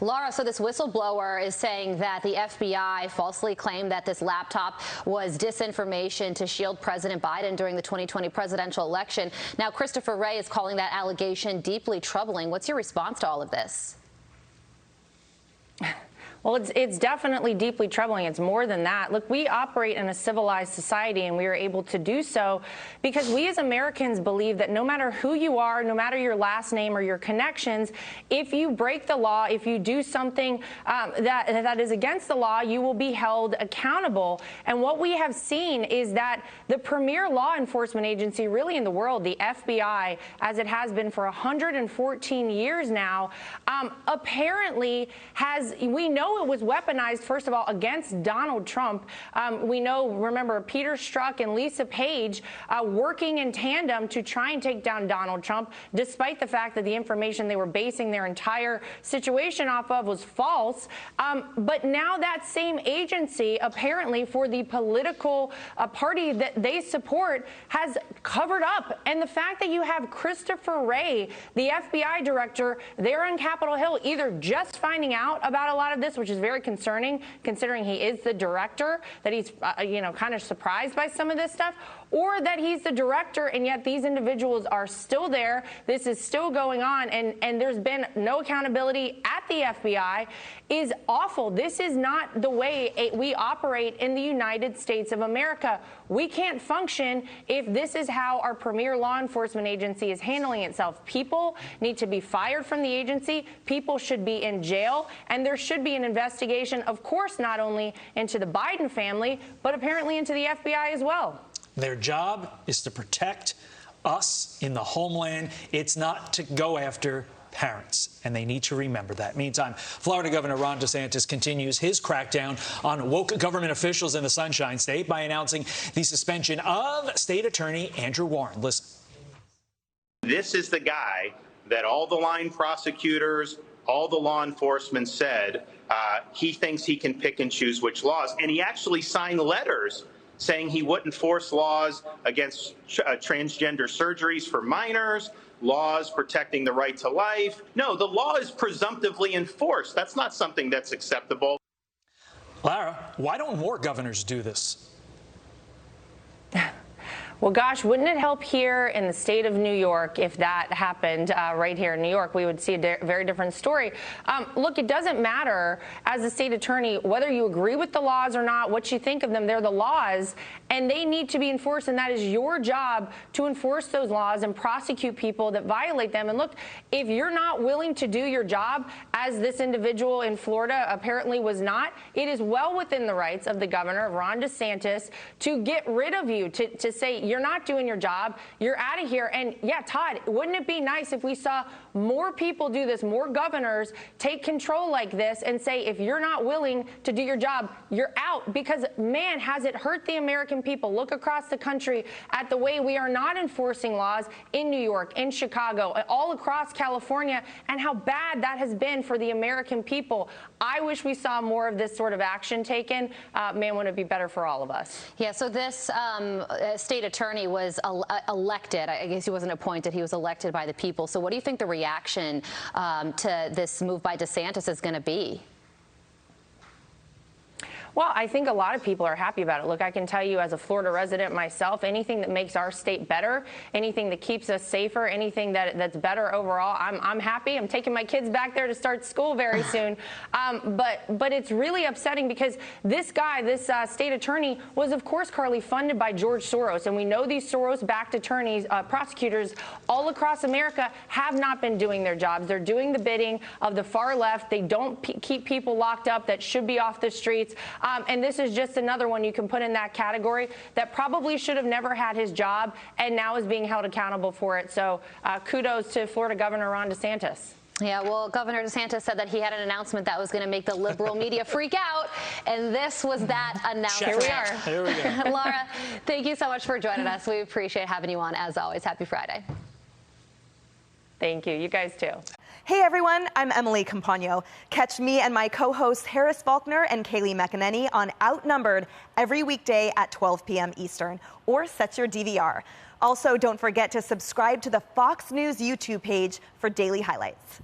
Lara, so this whistleblower is saying that the FBI falsely claimed that this laptop was disinformation to shield President Biden during the 2020 presidential election. Now, Christopher Wray is calling that allegation deeply troubling. What's your response to all of this? Well, it's definitely deeply troubling. It's more than that. Look, we operate in a civilized society, and we are able to do so because we as Americans believe that no matter who you are, no matter your last name or your connections, if you break the law, if you do something that is against the law, you will be held accountable. And what we have seen is that the premier law enforcement agency really in the world, the FBI, as it has been for 114 years now, apparently we know it was weaponized, first of all, against Donald Trump. We know, remember, Peter Strzok and Lisa Page working in tandem to try and take down Donald Trump, despite the fact that the information they were basing their entire situation off of was false. But now that same agency, apparently for the political party that they support, has covered up. And the fact that you have Christopher Wray, the FBI director, there on Capitol Hill, either just finding out about a lot of this, which is very concerning, considering he is the director, that he's, kind of surprised by some of this stuff, or that he's the director and yet these individuals are still there. This is still going on, and there's been no accountability at the FBI, is awful. This is not the way we operate in the United States of America. We can't function if this is how our premier law enforcement agency is handling itself. People need to be fired from the agency. People should be in jail, and there should be an investigation, of course, not only into the Biden family, but apparently into the FBI as well. Their job is to protect us in the homeland. It's not to go after parents, and they need to remember that. Meantime, Florida Governor Ron DeSantis continues his crackdown on woke government officials in the Sunshine State by announcing the suspension of State Attorney Andrew Warren. Listen. This is the guy that all the line prosecutors, all the law enforcement said he thinks he can pick and choose which laws, and he actually signed letters saying he wouldn't force laws against transgender surgeries for minors, laws protecting the right to life. No, the law is presumptively enforced. That's not something that's acceptable. Lara, why don't more governors do this? Well, gosh, wouldn't it help here in the state of New York if that happened right here in New York? We would see a very different story. Look, it doesn't matter as a state attorney whether you agree with the laws or not, what you think of them. They're the laws, and they need to be enforced, and that is your job to enforce those laws and prosecute people that violate them. And look, if you're not willing to do your job, as this individual in Florida apparently was not, it is well within the rights of the governor, Ron DeSantis, to get rid of you, to say, you're not doing your job, you're out of here. And yeah, Todd, wouldn't it be nice if we saw more people do this, more governors take control like this and say, if you're not willing to do your job, you're out? Because, man, has it hurt the American people. Look across the country at the way we are not enforcing laws in New York, in Chicago, all across California, and how bad that has been for the American people. I wish we saw more of this sort of action taken. Man, wouldn't it be better for all of us? Yeah, so this state attorney was elected. I guess he wasn't appointed. He was elected by the people. So what do you think the reaction to this move by DeSantis is going to be? Well, I think a lot of people are happy about it. Look, I can tell you as a Florida resident myself, anything that makes our state better, anything that keeps us safer, anything that's better overall, I'm happy. I'm taking my kids back there to start school very soon. But it's really upsetting because this guy, this state attorney, was, of course, Carly, funded by George Soros. And we know these Soros-backed attorneys, prosecutors all across America have not been doing their jobs. They're doing the bidding of the far left. They don't keep people locked up that should be off the streets. And this is just another one you can put in that category that probably should have never had his job and now is being held accountable for it. So kudos to Florida Governor Ron DeSantis. Yeah, well, Governor DeSantis said that he had an announcement that was going to make the liberal media freak out, and this was that announcement. Here we are. Here we go. Lara, thank you so much for joining us. We appreciate having you on, as always. Happy Friday. Thank you. You guys too. Hey everyone, I'm Emily Campagno. Catch me and my co-hosts Harris Faulkner and Kaylee McEnany on Outnumbered every weekday at 12 p.m. Eastern, or set your DVR. Also, don't forget to subscribe to the Fox News YouTube page for daily highlights.